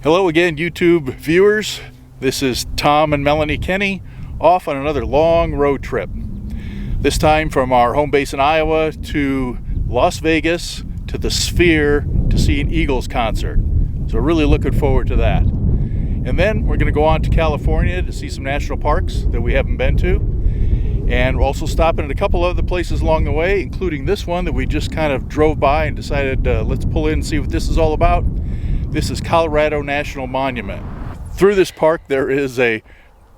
Hello again, YouTube viewers. This is Tom and Melanie Kenny off on another long road trip. This time from our home base in Iowa to Las Vegas to the Sphere to see an Eagles concert. So really looking forward to that. And then we're going to go on to California to see some national parks that we haven't been to. And we're also stopping at a couple other places along the way, including this one that we just kind of drove by and decided let's pull in and see what this is all about. This is Colorado National Monument. Through this park there is a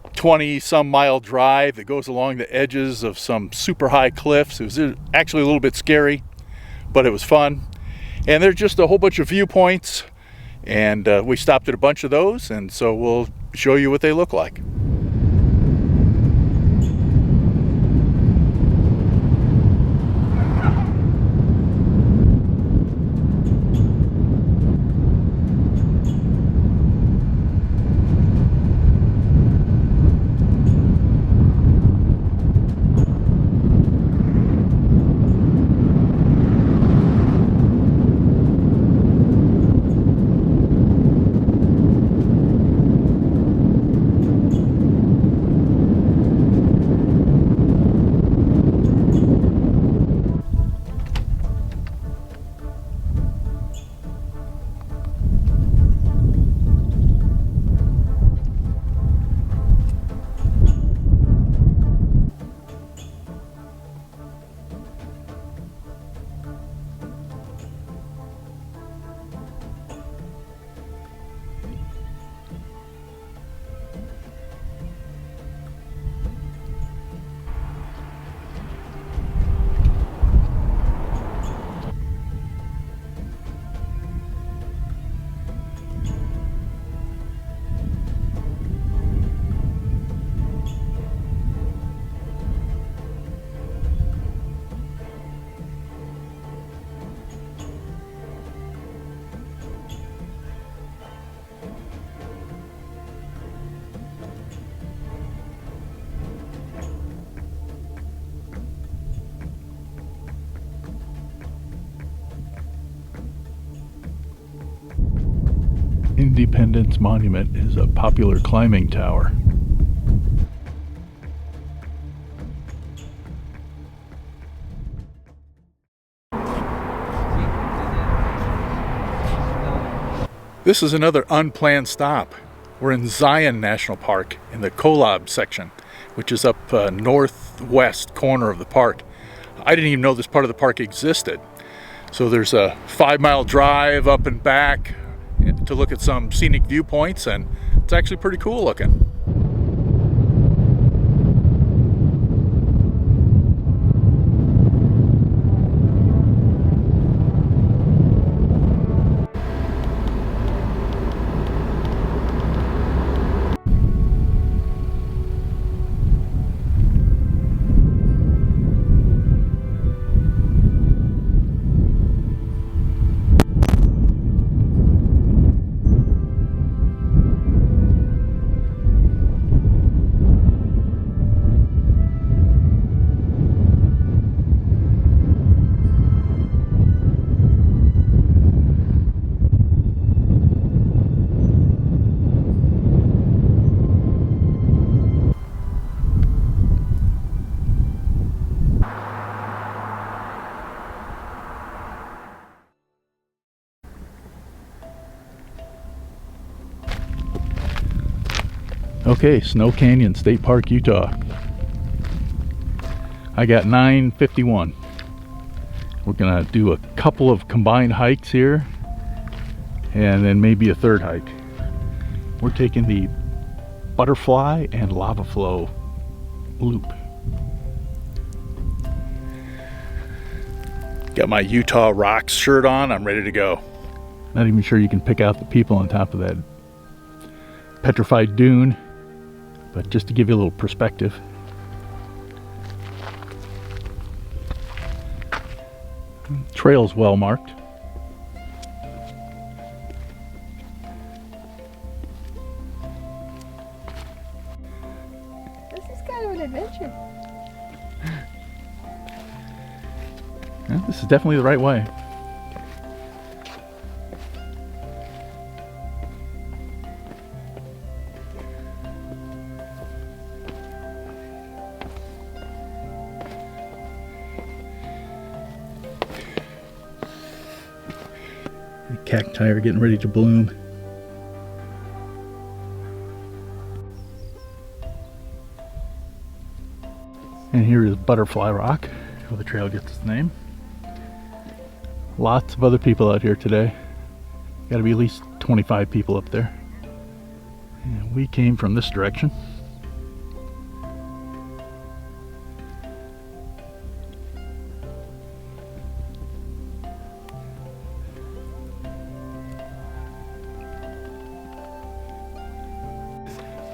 20-some mile drive that goes along the edges of some super high cliffs. It was actually a little bit scary, but it was fun. And there's just a whole bunch of viewpoints, and we stopped at a bunch of those, and so we'll show you what they look like. Independence Monument is a popular climbing tower. This is another unplanned stop. We're in Zion National Park in the Kolab section, which is up northwest corner of the park. I didn't even know this part of the park existed. So there's a 5-mile drive up and back to look at some scenic viewpoints, and it's actually pretty cool looking. Okay, Snow Canyon State Park, Utah. I got 9:51. We're gonna do a couple of combined hikes here and then maybe a third hike. We're taking the Butterfly and Lava Flow loop. Got my Utah Rocks shirt on, I'm ready to go. Not even sure you can pick out the people on top of that petrified dune, but just to give you a little perspective. Trail's well marked. This is kind of an adventure. Yeah, this is definitely the right way. cacti are getting ready to bloom. And here is Butterfly Rock, where the trail gets its name. Lots of other people out here today. Got to be at least 25 people up there. And we came from this direction.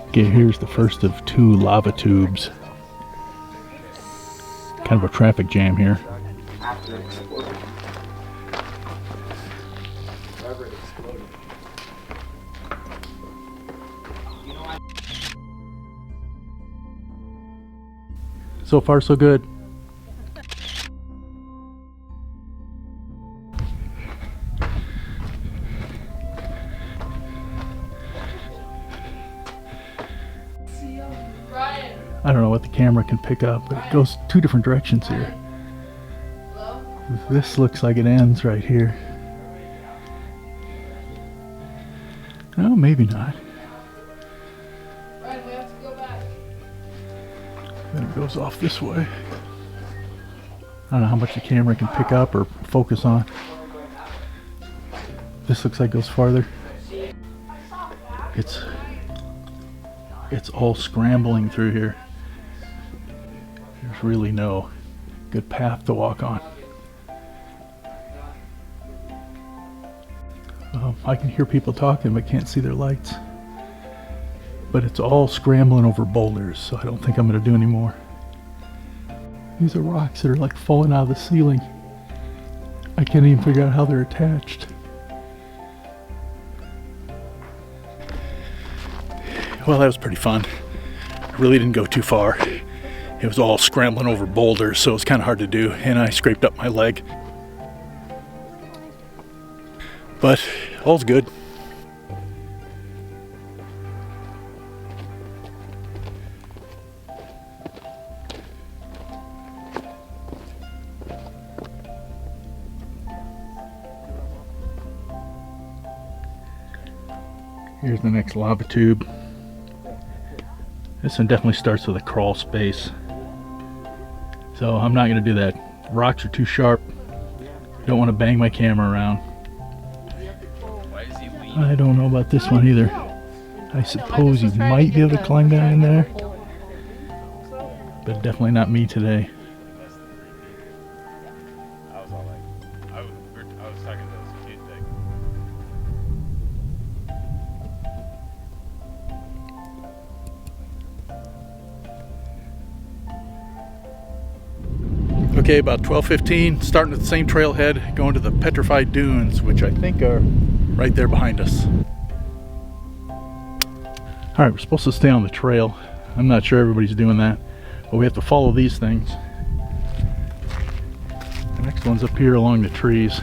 Okay, here's the first of 2 lava tubes. Kind of a traffic jam here. So far, so good. I don't know what the camera can pick up, but it goes 2 different directions here. This looks like it ends right here. No, maybe not. Right, we have to go back. Then it goes off this way. I don't know how much the camera can pick up or focus on. This looks like it goes farther. It's all scrambling through here. There's really no good path to walk on. I can hear people talking but can't see their lights. But it's all scrambling over boulders, so I don't think I'm going to do any more. These are rocks that are like falling out of the ceiling. I can't even figure out how they're attached. Well, that was pretty fun. I really didn't go too far. It was all scrambling over boulders, so it was kind of hard to do, and I scraped up my leg. But all's good. Here's the next lava tube. This one definitely starts with a crawl space. So I'm not going to do that. Rocks are too sharp. Don't want to bang my camera around. I don't know about this one either. I suppose you might be able to climb down in there. But definitely not me today. I was talking to those cute things. Okay, about 12:15, starting at the same trailhead, going to the Petrified Dunes, which I think are right there behind us. Alright, we're supposed to stay on the trail. I'm not sure everybody's doing that, but we have to follow these things. The next one's up here along the trees.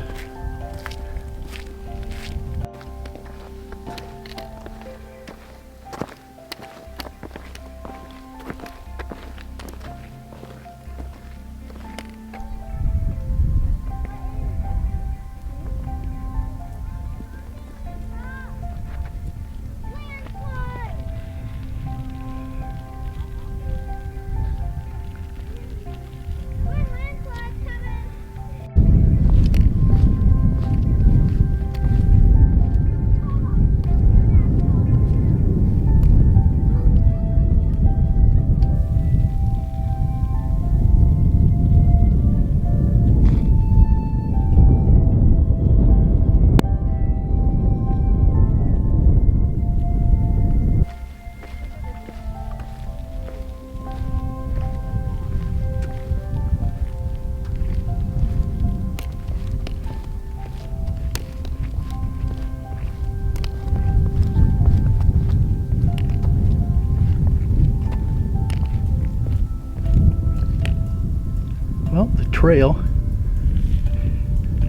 Well, the trail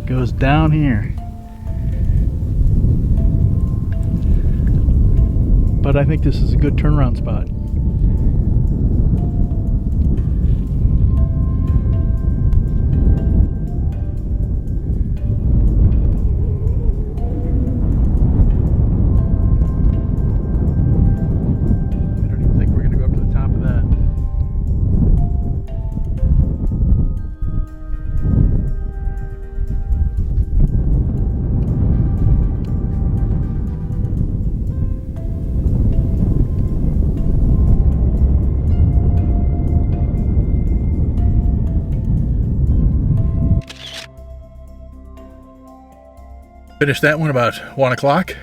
goes down here. But I think this is a good turnaround spot. Finished that one about 1 o'clock.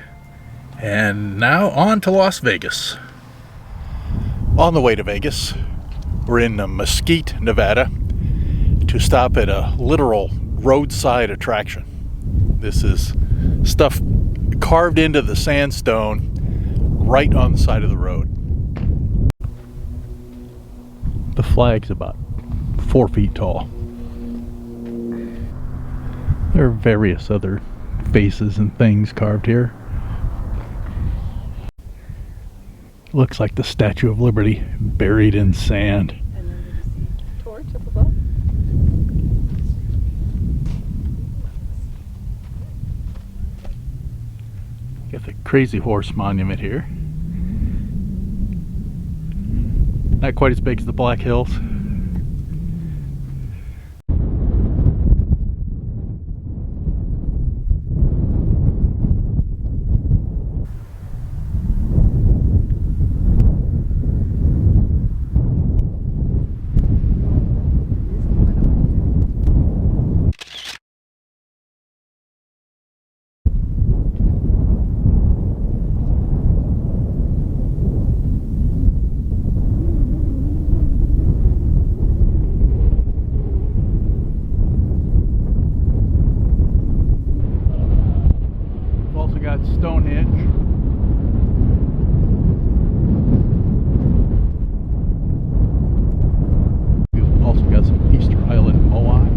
And now on to Las Vegas. On the way to Vegas, we're in Mesquite, Nevada, to stop at a literal roadside attraction. This is stuff carved into the sandstone right on the side of the road. The flag's about 4 feet tall. There are various other faces and things carved here. Looks like the Statue of Liberty buried in sand. And then you see torch up above. Got the Crazy Horse Monument here. Not quite as big as the Black Hills. Stonehenge. We've also got some Easter Island Moai.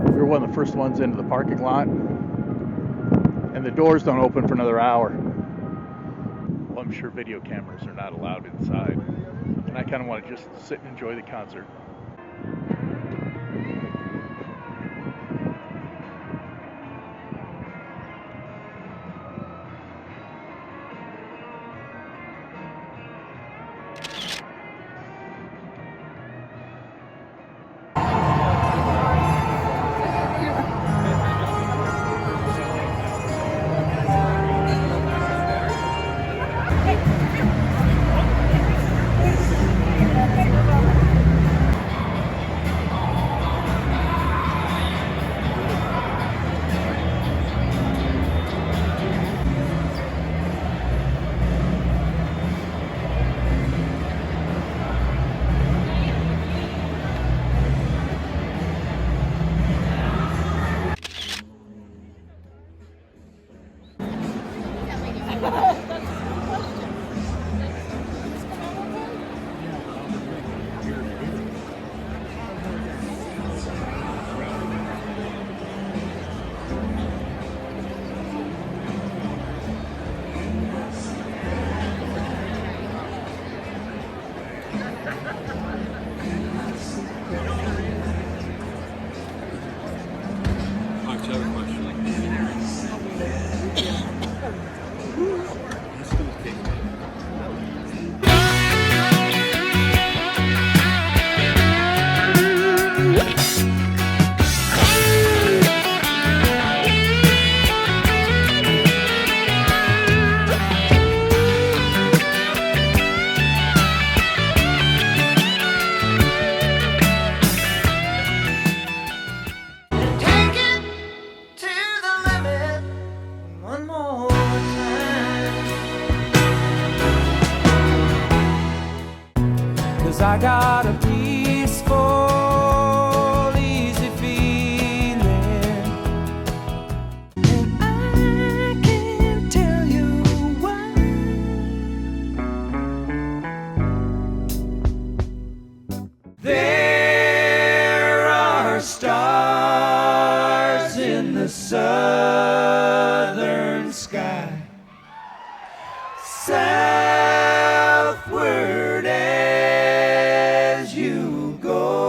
We were one of the first ones into the parking lot, and the doors don't open for another hour. Well, I'm sure video cameras are not allowed inside, and I kind of want to just sit and enjoy the concert. There are stars in the southern sky, southward as you go.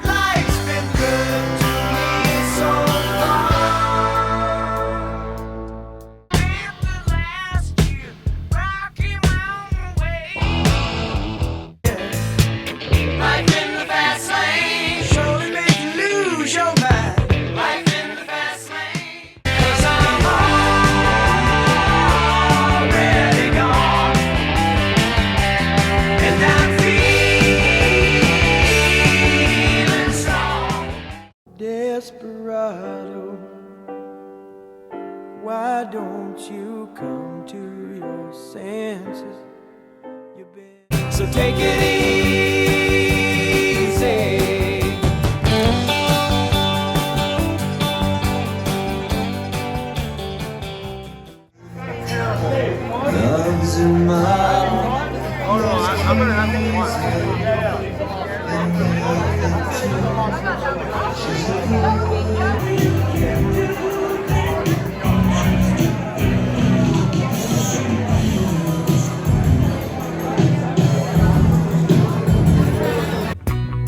Life's been good to me so far. And the last year, rocking my way. Life in the fast lane surely make you lose your mind. Life in the fast lane, 'cause I'm already gone, and I'm feeling strong. Desperado, why don't you come to your senses? You've been so take it easy. Love's in my Oh no, I'm gonna have to watch.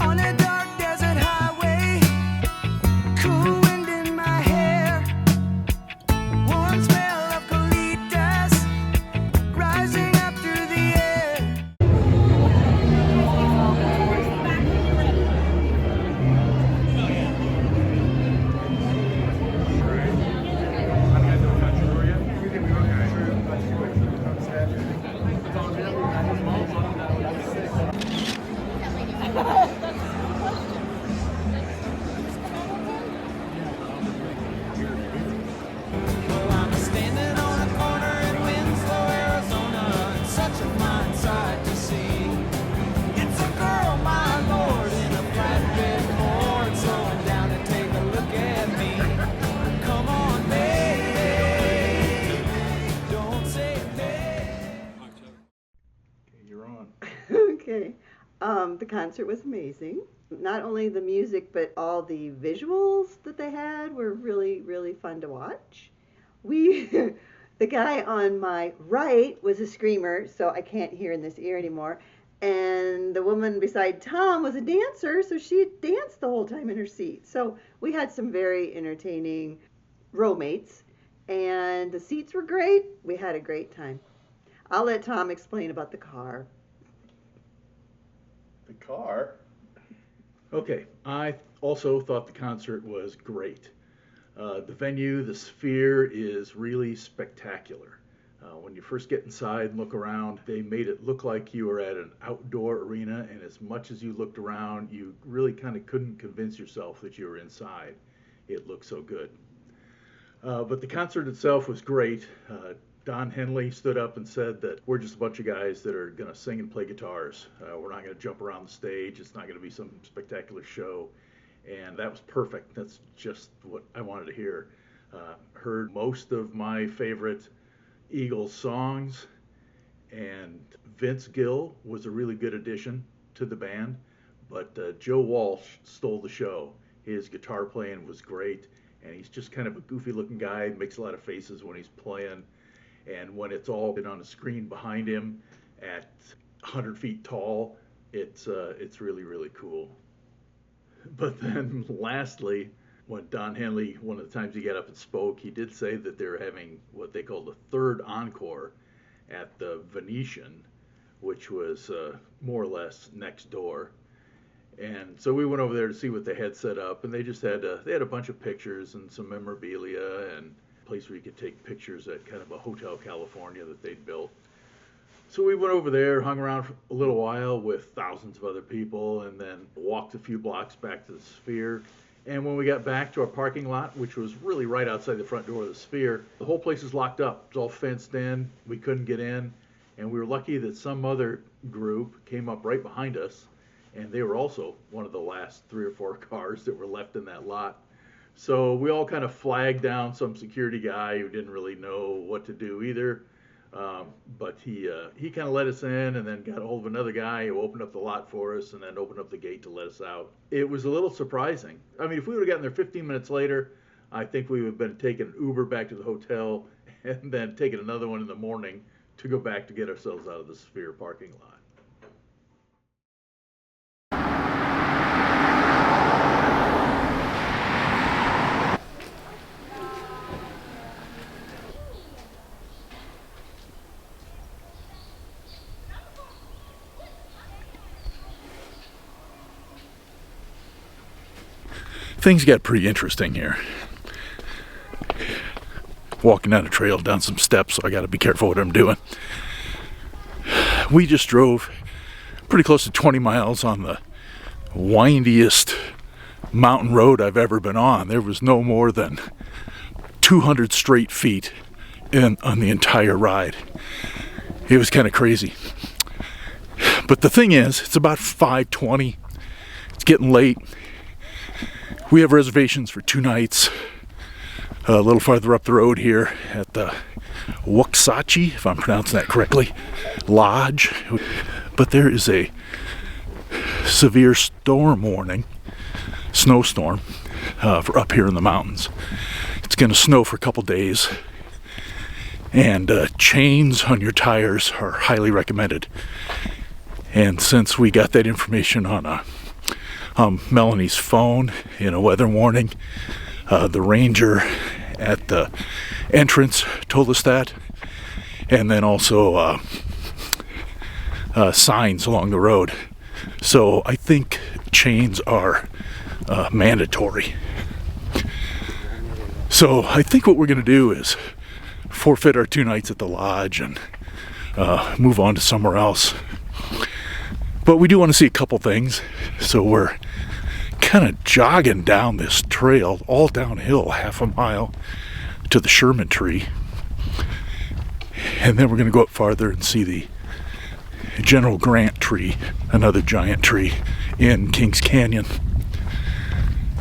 on a dark desert highway, cool wind in my hair, warm smell of colitas rising up through the air. Well, I'm standing on a corner in Winslow, Arizona, and such a fine sight to see. It's a girl, my lord, in a flatbed Ford, slowing down to take a look at me. Come on, baby, don't say a thing. You're on. Okay. The concert was amazing. Not only the music, but all the visuals that they had were really, really fun to watch. We, the guy on my right was a screamer, so I can't hear in this ear anymore. And the woman beside Tom was a dancer, so she danced the whole time in her seat. So we had some very entertaining row mates, and the seats were great. We had a great time. I'll let Tom explain about the car. The car. Okay, I also thought the concert was great. The venue, the Sphere, is really spectacular. When you first get inside and look around, they made it look like you were at an outdoor arena, and as much as you looked around, you really kind of couldn't convince yourself that you were inside. It looked so good. But the concert itself was great. Don Henley stood up and said that we're just a bunch of guys that are going to sing and play guitars. We're not going to jump around the stage. It's not going to be some spectacular show. And that was perfect. That's just what I wanted to hear. Heard most of my favorite Eagles songs, and Vince Gill was a really good addition to the band, but Joe Walsh stole the show. His guitar playing was great, and he's just kind of a goofy looking guy, makes a lot of faces when he's playing. And when it's all been on a screen behind him at 100 feet tall, it's really, really cool. But then lastly, when Don Henley, one of the times he got up and spoke, he did say that they're having what they call the third encore at the Venetian, which was more or less next door. And so we went over there to see what they had set up, and they just had they had a bunch of pictures and some memorabilia and a place where you could take pictures at kind of a Hotel California that they'd built. So we went over there, hung around for a little while with thousands of other people, and then walked a few blocks back to the Sphere. And when we got back to our parking lot, which was really right outside the front door of the Sphere, the whole place was locked up. It was all fenced in. We couldn't get in. And we were lucky that some other group came up right behind us and they were also one of the last 3 or 4 cars that were left in that lot. So we all kind of flagged down some security guy who didn't really know what to do either. But he kind of let us in, and then got a hold of another guy who opened up the lot for us, and then opened up the gate to let us out. It was a little surprising. I mean, if we would have gotten there 15 minutes later, I think we would have been taking an Uber back to the hotel, and then taking another one in the morning to go back to get ourselves out of the Sphere parking lot. Things got pretty interesting here. Walking down a trail, down some steps, so I got to be careful what I'm doing. We just drove pretty close to 20 miles on the windiest mountain road I've ever been on. There was no more than 200 straight feet on the entire ride. It was kind of crazy. But the thing is, it's about 5:20. It's getting late. We have reservations for 2 nights a little farther up the road here at the Waxahachie, if I'm pronouncing that correctly, Lodge. But there is a severe storm warning, snowstorm, for up here in the mountains. It's going to snow for a couple days, and chains on your tires are highly recommended. And since we got that information on Melanie's phone in a weather warning, the ranger at the entrance told us that, and then also signs along the road. So I think chains are mandatory. So I think what we're going to do is forfeit our 2 nights at the lodge and move on to somewhere else. But we do want to see a couple things, so we're kind of jogging down this trail, all downhill, half a mile to the Sherman tree. And then we're going to go up farther and see the General Grant tree, another giant tree in Kings Canyon.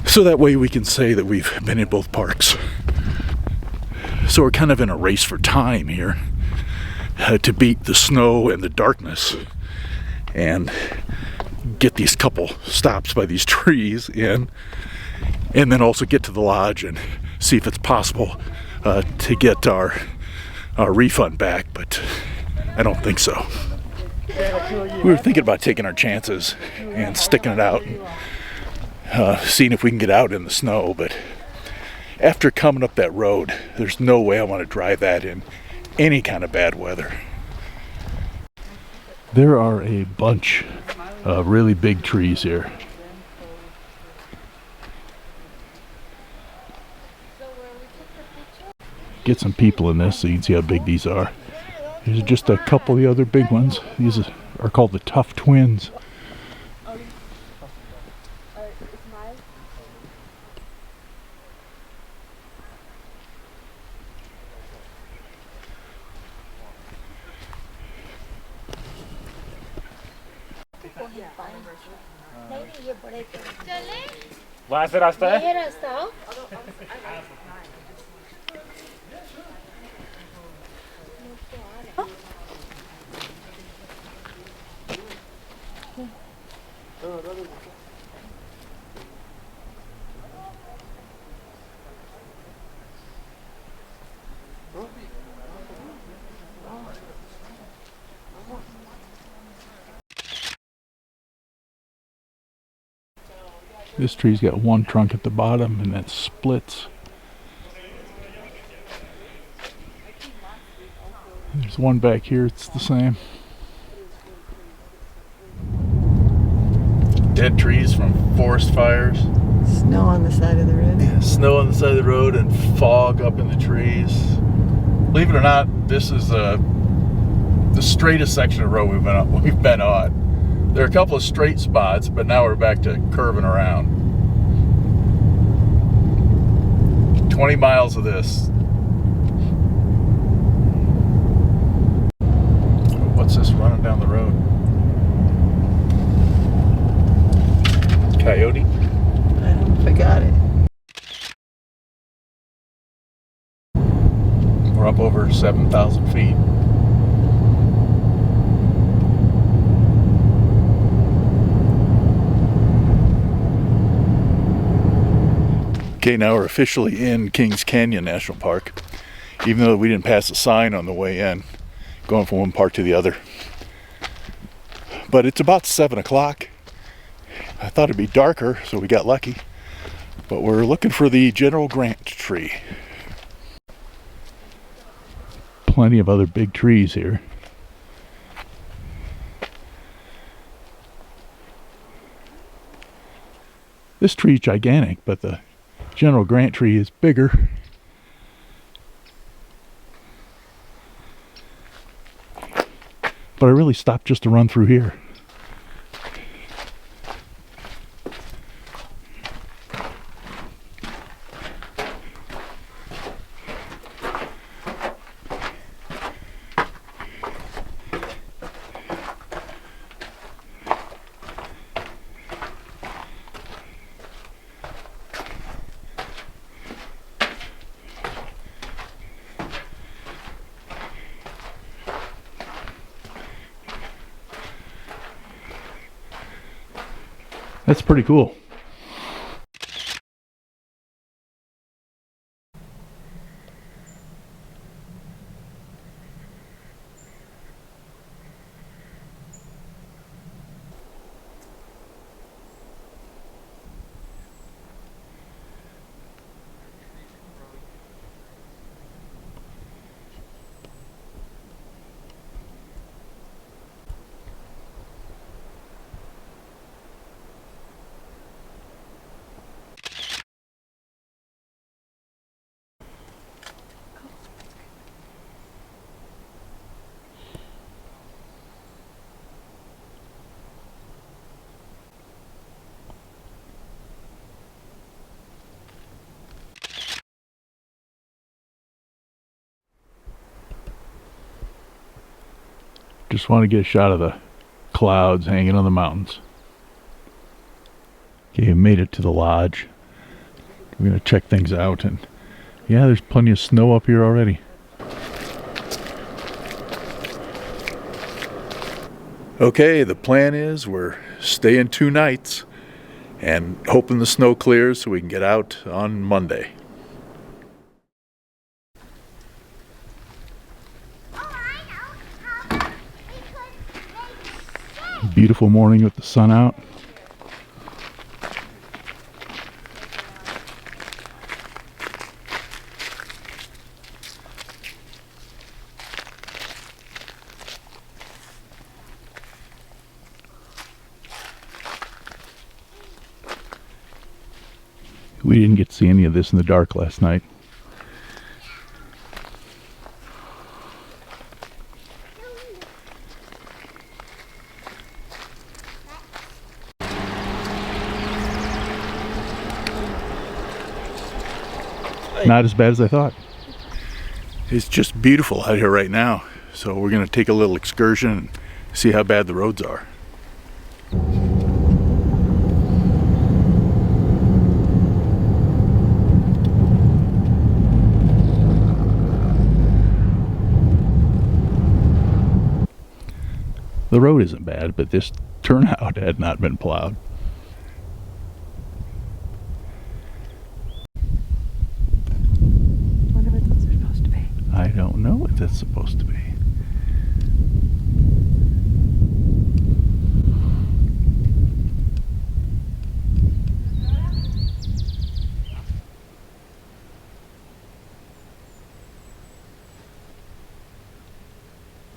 So that way we can say that we've been in both parks. So we're kind of in a race for time here to beat the snow and the darkness and get these couple stops by these trees in, and then also get to the lodge and see if it's possible to get our refund back, but I don't think so. We were thinking about taking our chances and sticking it out and seeing if we can get out in the snow, but after coming up that road, there's no way I want to drive that in any kind of bad weather. There are a bunch of really big trees here. Get some people in this so you can see how big these are. There's just a couple of the other big ones. These are called the Tough Twins. वहाँ से रास्ता है? ये रास्ता हो? This tree's got one trunk at the bottom and then splits. There's one back here, it's the same. Dead trees from forest fires. Snow on the side of the road. Yeah, snow on the side of the road and fog up in the trees. Believe it or not, this is the straightest section of road we've been on. There are a couple of straight spots, but now we're back to curving around. 20 miles of this. What's this running down the road? coyote? I don't know if I got it. We're up over 7,000 feet. Okay, now we're officially in Kings Canyon National Park, even though we didn't pass a sign on the way in, going from one park to the other. But it's about 7 o'clock. I thought it'd be darker, so we got lucky. But we're looking for the General Grant tree. Plenty of other big trees here. This tree is gigantic, but the General Grant tree is bigger. But I really stopped just to run through here. That's pretty cool. Just want to get a shot of the clouds hanging on the mountains. Okay, made it to the lodge. We're going to check things out, and yeah, there's plenty of snow up here already. Okay, the plan is we're staying 2 nights and hoping the snow clears so we can get out on Monday. Beautiful morning with the sun out. We didn't get to see any of this in the dark last night. Not as bad as I thought. It's just beautiful out here right now. So we're going to take a little excursion and see how bad the roads are. The road isn't bad, but this turnout had not been plowed. I don't know what that's supposed to be.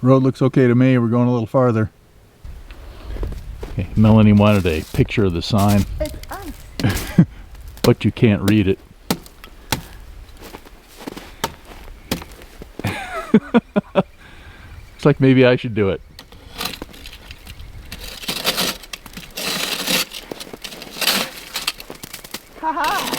Road looks okay to me. We're going a little farther. Okay, Melanie wanted a picture of the sign. It's ice. But you can't read it. It's like maybe I should do it. Haha.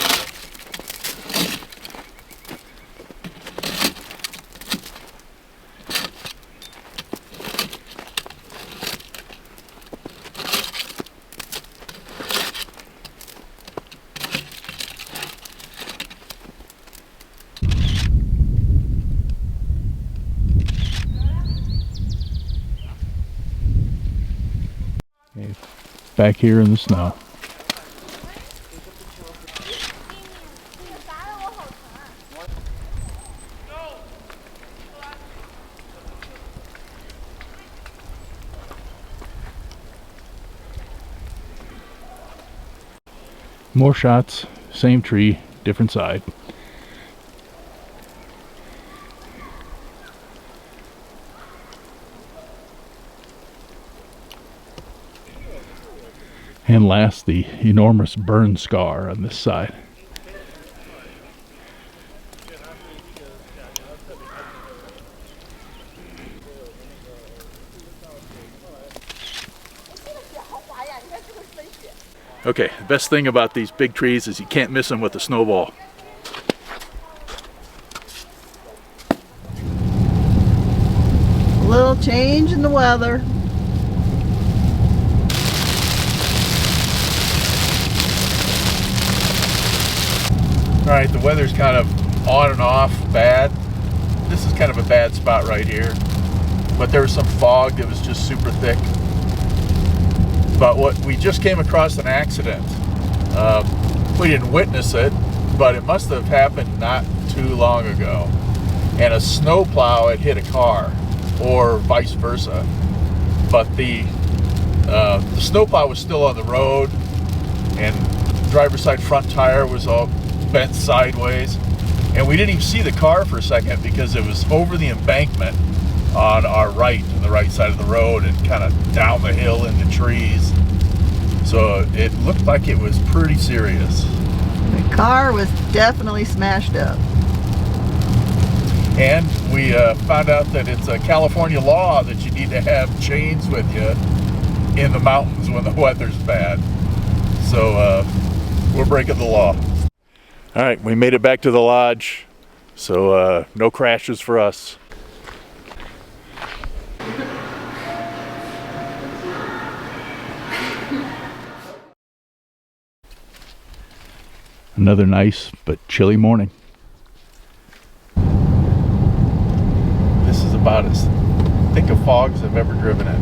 back here in the snow. More shots, same tree, different side. And last, the enormous burn scar on this side. Okay, the best thing about these big trees is you can't miss them with a snowball. A little change in the weather. Alright, the weather's kind of on and off bad. This is kind of a bad spot right here. But there was some fog that was just super thick. But what we just came across an accident. We didn't witness it, but it must have happened not too long ago. And a snowplow had hit a car, or vice versa. But the snowplow was still on the road, and the driver's side front tire was all bent sideways. And we didn't even see the car for a second because it was over the embankment on our right, on the right side of the road, and kind of down the hill in the trees. So it looked like it was pretty serious. The car was definitely smashed up. And we found out that it's a California law that you need to have chains with you in the mountains when the weather's bad. So we're breaking the law. All right, we made it back to the lodge. So no crashes for us. Another nice but chilly morning. This is about as thick a fog as I've ever driven in.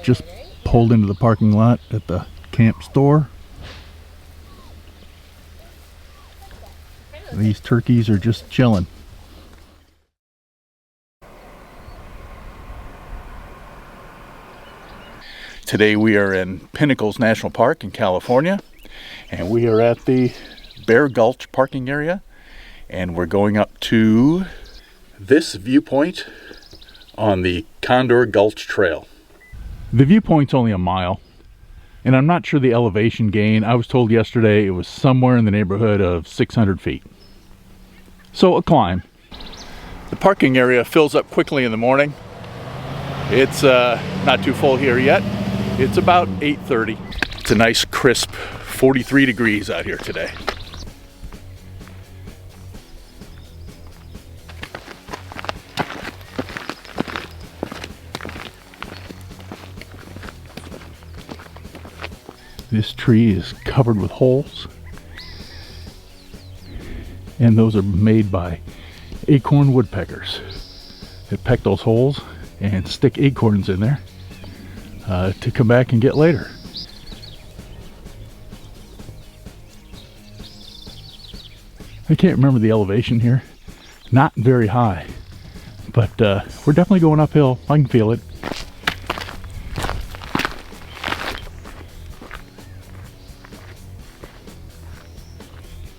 Just pulled into the parking lot at the camp store. These turkeys are just chilling. Today we are in Pinnacles National Park in California, and we are at the Bear Gulch parking area, and we're going up to this viewpoint on the Condor Gulch Trail. The viewpoint's only a mile, and I'm not sure the elevation gain. I was told yesterday it was somewhere in the neighborhood of 600 feet. So a climb. The parking area fills up quickly in the morning. It's not too full here yet. It's about 8:30. It's a nice crisp 43 degrees out here today. This tree is covered with holes, and those are made by acorn woodpeckers that peck those holes and stick acorns in there to come back and get later. I can't remember the elevation here. Not very high, but we're definitely going uphill. I can feel it.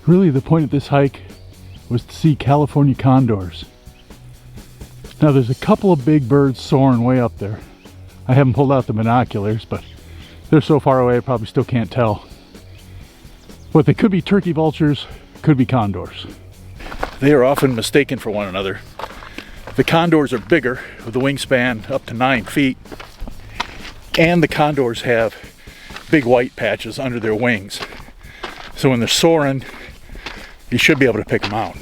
Really, the point of this hike was to see California condors. Now there's a couple of big birds soaring way up there. I haven't pulled out the binoculars, but they're so far away I probably still can't tell. But they could be turkey vultures, could be condors. They are often mistaken for one another. The condors are bigger, with a wingspan up to 9 feet, and the condors have big white patches under their wings. So when they're soaring, you should be able to pick them out.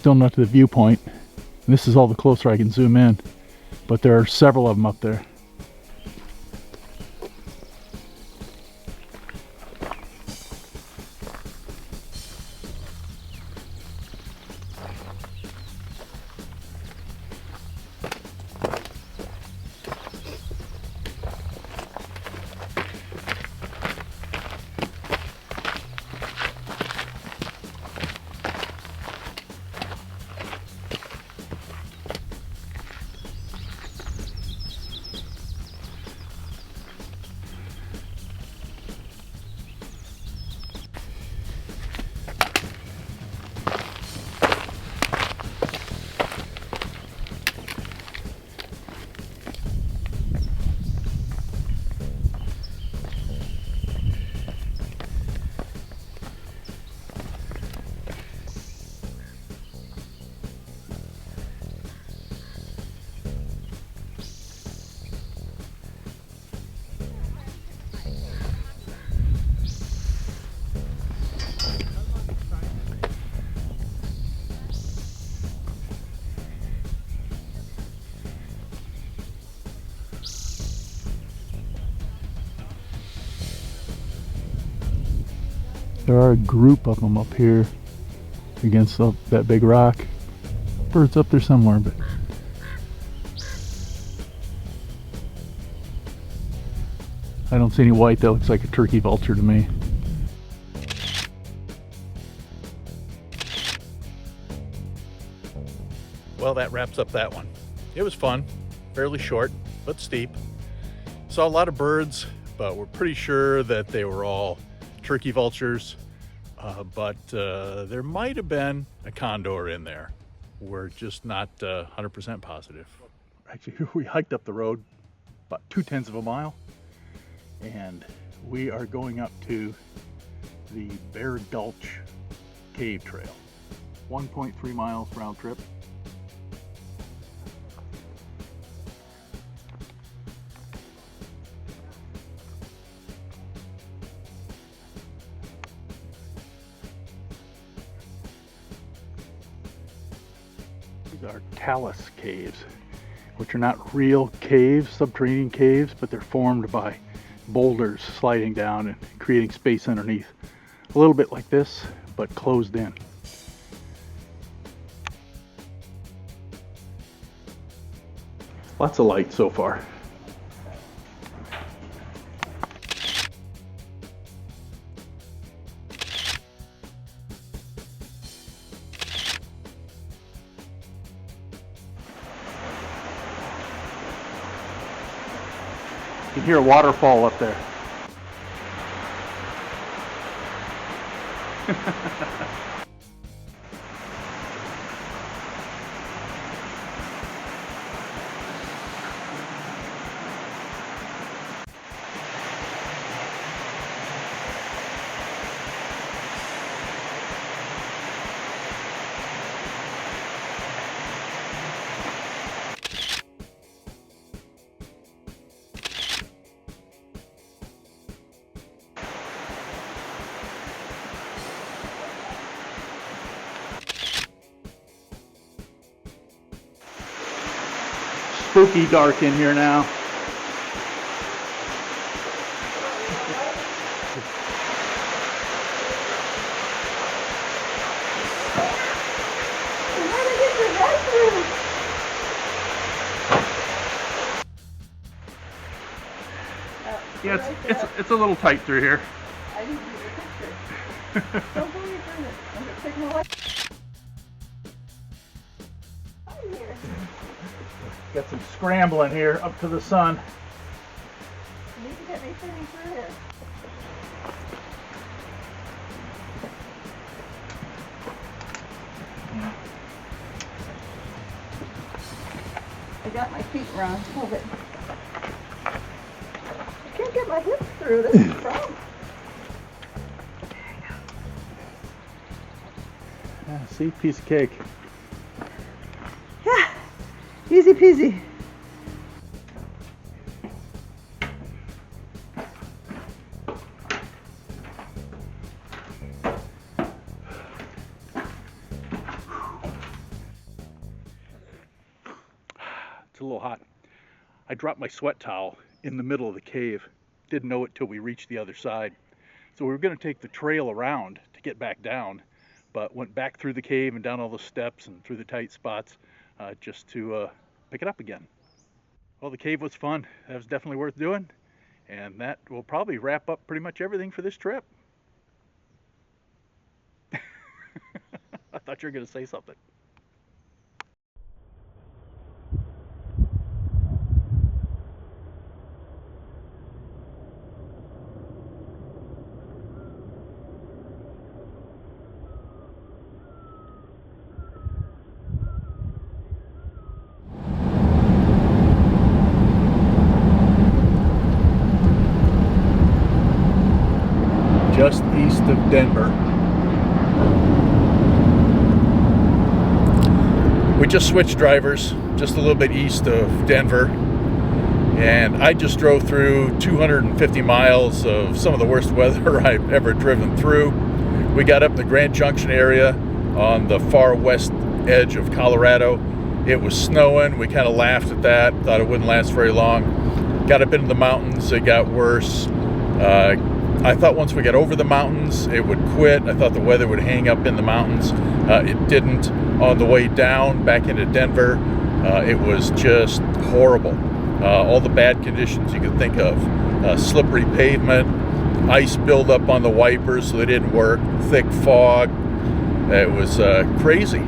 still not to the viewpoint. And this is all the closer I can zoom in. But there are several of them up there. There are a group of them up here against that big rock. Bird's up there somewhere, but I don't see any white. That looks like a turkey vulture to me. Well, that wraps up that one. It was fun, fairly short, but steep. Saw a lot of birds, but we're pretty sure that they were all turkey vultures, but there might have been a condor in there. We're just not 100% positive. Actually, we hiked up the road about 2/10 of a mile, and we are going up to the Bear Gulch Cave Trail. 1.3 miles round trip. These are talus caves, which are not real caves, subterranean caves, but they're formed by boulders sliding down and creating space underneath. A little bit like this, but closed in. Lots of light so far. You can hear a waterfall up there. Spooky dark in here now. Yeah, it's a little tight through here. I didn't get your picture. Don't go any further. I'm going to take my light. I'm here. Got some scrambling here up to the sun. You need to get me sitting through here. I got my feet wrong. Hold it. I can't get my hips through. This is the problem. Yeah, see, piece of cake. Yeah, easy peasy. little hot. I dropped my sweat towel in the middle of the cave. Didn't know it till we reached the other side. So we were going to take the trail around to get back down, but went back through the cave and down all the steps and through the tight spots just to pick it up again. Well, the cave was fun. That was definitely worth doing. And that will probably wrap up pretty much everything for this trip. I thought you were going to say something. Just east of Denver. We just switched drivers, just a little bit east of Denver, and I just drove through 250 miles of some of the worst weather I've ever driven through. We got up in the Grand Junction area on the far west edge of Colorado. It was snowing. We kind of laughed at that, thought it wouldn't last very long. Got up into the mountains, it got worse. I thought once we got over the mountains, it would quit. I thought the weather would hang up in the mountains. It didn't. On the way down back into Denver, it was just horrible. All the bad conditions you could think of. Slippery pavement, ice buildup on the wipers so they didn't work, thick fog. It was crazy.